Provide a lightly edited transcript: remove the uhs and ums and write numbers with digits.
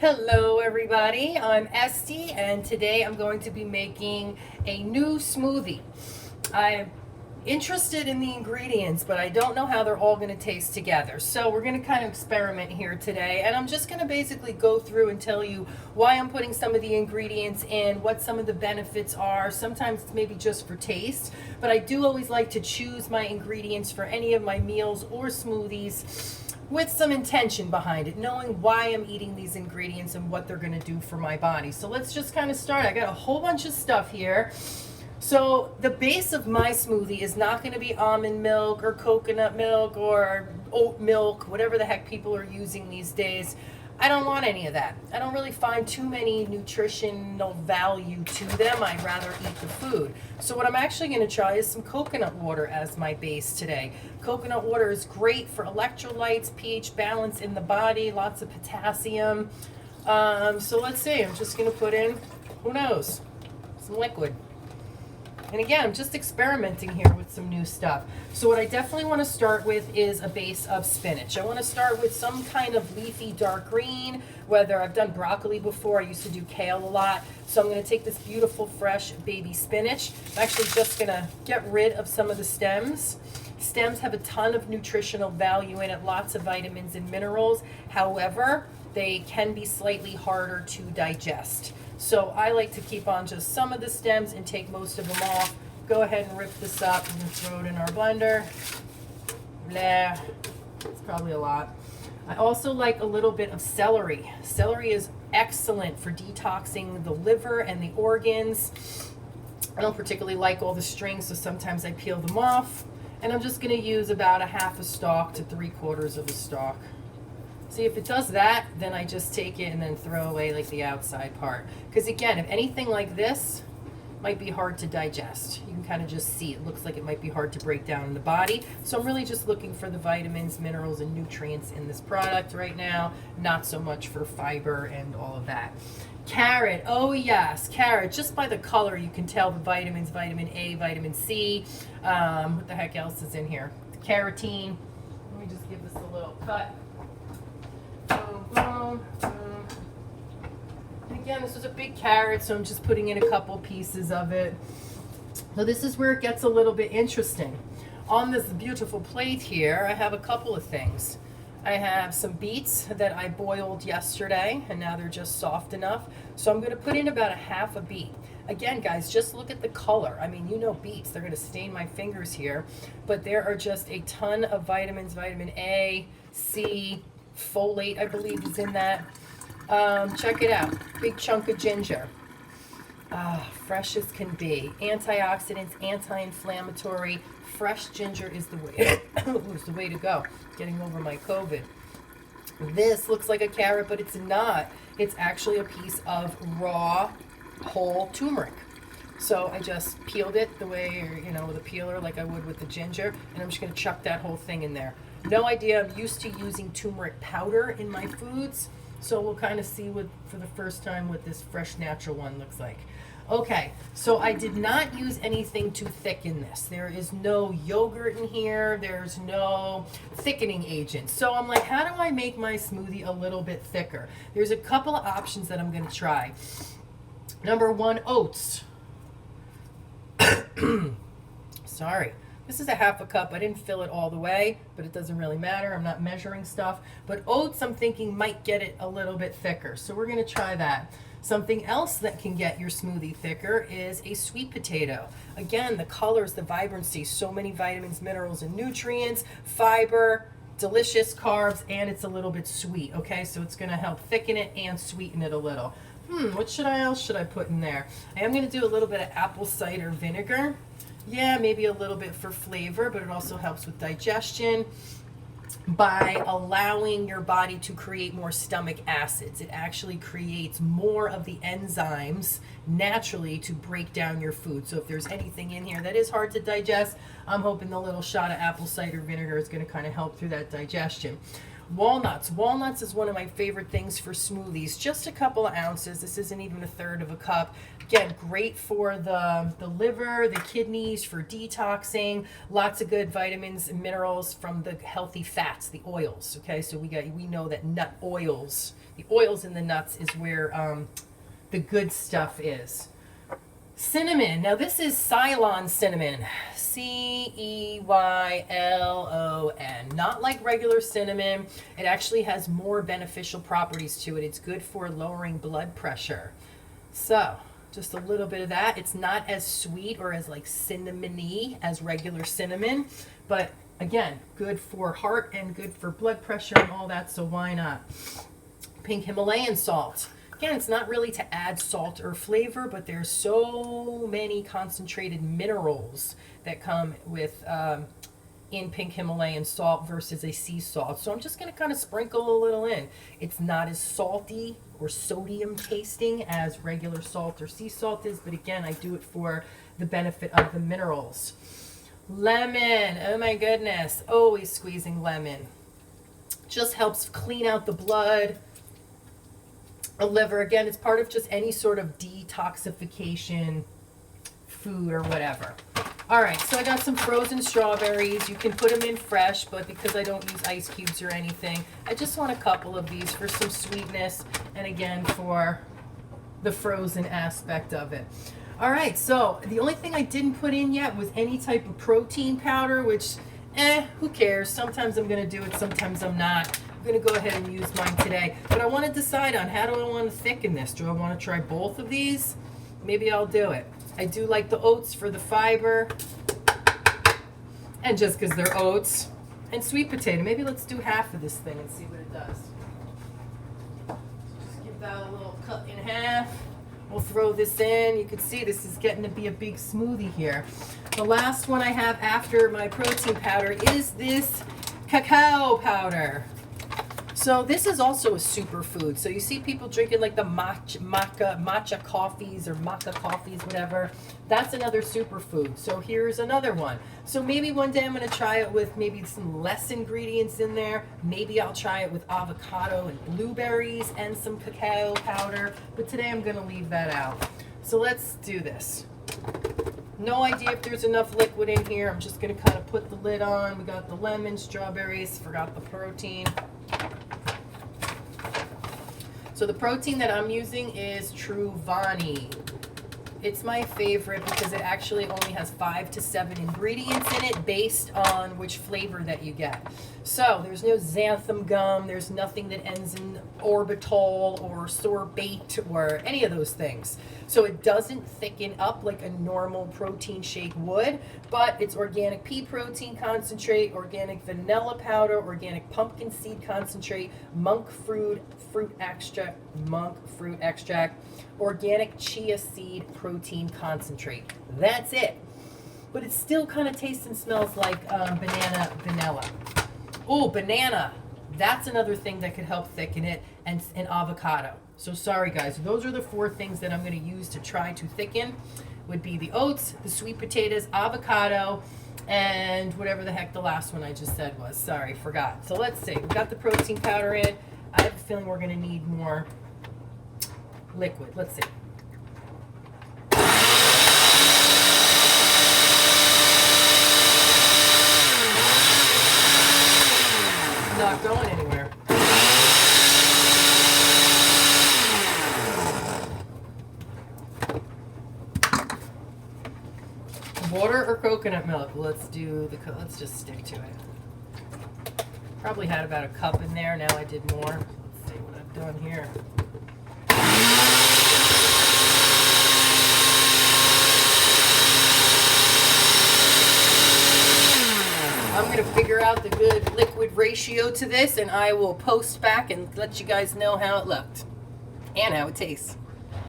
Hello everybody, I'm Esty and today I'm going to be making a new smoothie. I'm interested in the ingredients, but I don't know how they're all going to taste together. So we're going to kind of experiment here today, and I'm just going to basically go through and tell you why I'm putting some of the ingredients in, what some of the benefits are. Sometimes it's maybe just for taste, but I do always like to choose my ingredients for any of my meals or smoothies with some intention behind it, knowing why I'm eating these ingredients and what they're going to do for my body. So let's just kind of start. I got a whole bunch of stuff here. So the base of my smoothie is not going to be almond milk or coconut milk or oat milk, whatever the heck people are using these days. I don't want any of that. I don't really find too many nutritional value to them. I'd rather eat the food. So what I'm actually going to try is some coconut water as my base today. Coconut water is great for electrolytes, pH balance in the body, lots of potassium. So let's see, I'm just going to put in, who knows, some liquid. And again, I'm just experimenting here with some new stuff. So what I definitely want to start with is a base of spinach. I want to start with some kind of leafy dark green, whether I've done broccoli before. I used to do kale a lot. So I'm going to take this beautiful fresh baby spinach. I'm actually just going to get rid of some of the stems. Stems have a ton of nutritional value in it, lots of vitamins and minerals. However, they can be slightly harder to digest. So I like to keep on just some of the stems and take most of them off. Go ahead and rip this up and throw it in our blender. Blah, it's probably a lot. I also like a little bit of celery. Celery is excellent for detoxing the liver and the organs. I don't particularly like all the strings, so sometimes I peel them off. And I'm just going to use about a half a stalk to 3/4 of a stalk. See, if it does that, then I just take it and then throw away like the outside part. Because again, if anything like this might be hard to digest. You can kind of just see it looks like it might be hard to break down in the body. So I'm really just looking for the vitamins, minerals, and nutrients in this product right now. Not so much for fiber and all of that. Carrot, oh yes, carrot. Just by the color, you can tell the vitamins, vitamin A, vitamin C. What the heck else is in here? The carotene. Let me just give this a little cut. Boom, boom, boom. And again, this was a big carrot, so I'm just putting in a couple pieces of it. So this is where it gets a little bit interesting. On this beautiful plate here, I have a couple of things. I have some beets that I boiled yesterday, and now they're just soft enough. So I'm going to put in about a half a beet. Again, guys, just look at the color. I mean, you know beets, they're going to stain my fingers here. But there are just a ton of vitamins, vitamin A, C, folate, I believe, is in that. Check it out. Big chunk of ginger. Fresh as can be. Antioxidants, anti-inflammatory. Fresh ginger is the way, is the way to go. Getting over my COVID. This looks like a carrot, but it's not. It's actually a piece of raw, whole turmeric. So I just peeled it the way, with a peeler like I would with the ginger, and I'm just going to chuck that whole thing in there. No idea. I'm used to using turmeric powder in my foods, so we'll kind of see for the first time what this fresh natural one looks like. Okay, so I did not use anything to thicken this. There is no yogurt in here. There's no thickening agent. So I'm like, how do I make my smoothie a little bit thicker? There's a couple of options that I'm going to try. Number one, oats. Sorry. This is a half a cup. I didn't fill it all the way, but it doesn't really matter. I'm not measuring stuff. But oats, I'm thinking, might get it a little bit thicker. So we're going to try that. Something else that can get your smoothie thicker is a sweet potato. Again, the colors, the vibrancy, so many vitamins, minerals, and nutrients, fiber, delicious carbs, and it's a little bit sweet. Okay, so it's going to help thicken it and sweeten it a little. What else should I put in there? I am going to do a little bit of apple cider vinegar. Yeah, maybe a little bit for flavor, but it also helps with digestion by allowing your body to create more stomach acids. It actually creates more of the enzymes naturally to break down your food. So if there's anything in here that is hard to digest, I'm hoping the little shot of apple cider vinegar is going to kind of help through that digestion. Walnuts. Walnuts is one of my favorite things for smoothies. Just a couple of ounces. This isn't even a third of a cup. Again, great for the liver, the kidneys, for detoxing. Lots of good vitamins and minerals from the healthy fats, the oils. Okay, so we know that nut oils, the oils in the nuts is where the good stuff is. Cinnamon. Now this is Ceylon cinnamon. Ceylon. Not like regular cinnamon. It actually has more beneficial properties to it. It's good for lowering blood pressure. So just a little bit of that. It's not as sweet or as like cinnamony as regular cinnamon, but again, good for heart and good for blood pressure and all that, so why not? Pink Himalayan salt. Again, it's not really to add salt or flavor, but there's so many concentrated minerals that come with in pink Himalayan salt versus a sea salt. So I'm just going to kind of sprinkle a little in. It's not as salty or sodium tasting as regular salt or sea salt is, but again, I do it for the benefit of the minerals. Lemon. Oh my goodness. Always squeezing lemon. Just helps clean out the blood. A liver, again, it's part of just any sort of detoxification food or whatever. All right, so I got some frozen strawberries. You can put them in fresh, but because I don't use ice cubes or anything, I just want a couple of these for some sweetness and again for the frozen aspect of it. All right, so the only thing I didn't put in yet was any type of protein powder, which, who cares? Sometimes I'm going to do it, sometimes I'm not. I'm going to go ahead and use mine today. But I want to decide on how do I want to thicken this. Do I want to try both of these? Maybe I'll do it. I do like the oats for the fiber. And just because they're oats. And sweet potato. Maybe let's do half of this thing and see what it does. Just give that a little cut in half. We'll throw this in. You can see this is getting to be a big smoothie here. The last one I have after my protein powder is this cacao powder. So this is also a superfood. So you see people drinking like the matcha coffees or maca coffees, whatever. That's another superfood. So here's another one. So maybe one day I'm going to try it with maybe some less ingredients in there. Maybe I'll try it with avocado and blueberries and some cacao powder. But today I'm going to leave that out. So let's do this. No idea if there's enough liquid in here. I'm just going to kind of put the lid on. We got the lemon, strawberries, forgot the protein. So the protein that I'm using is Truvani. It's my favorite because it actually only has 5 to 7 ingredients in it based on which flavor that you get. So there's no xanthan gum, there's nothing that ends in orbital or sorbate or any of those things. So it doesn't thicken up like a normal protein shake would, but it's organic pea protein concentrate, organic vanilla powder, organic pumpkin seed concentrate, monk fruit extract, organic chia seed protein concentrate. That's it. But it still kind of tastes and smells like banana vanilla. Oh, banana. That's another thing that could help thicken it, and avocado. So sorry guys, those are the 4 things that I'm going to use to try to thicken. Would be the oats, the sweet potatoes, avocado, and whatever the heck the last one I just said was. Sorry, forgot. So let's see. We've got the protein powder in. I have a feeling we're going to need more liquid. Let's see. Not going anywhere. Water or coconut milk? Let's just stick to it. Probably had about a cup in there. Now I did more. Let's see what I've done here. I'm going to figure out the good liquid ratio to this, and I will post back and let you guys know how it looked and how it tastes.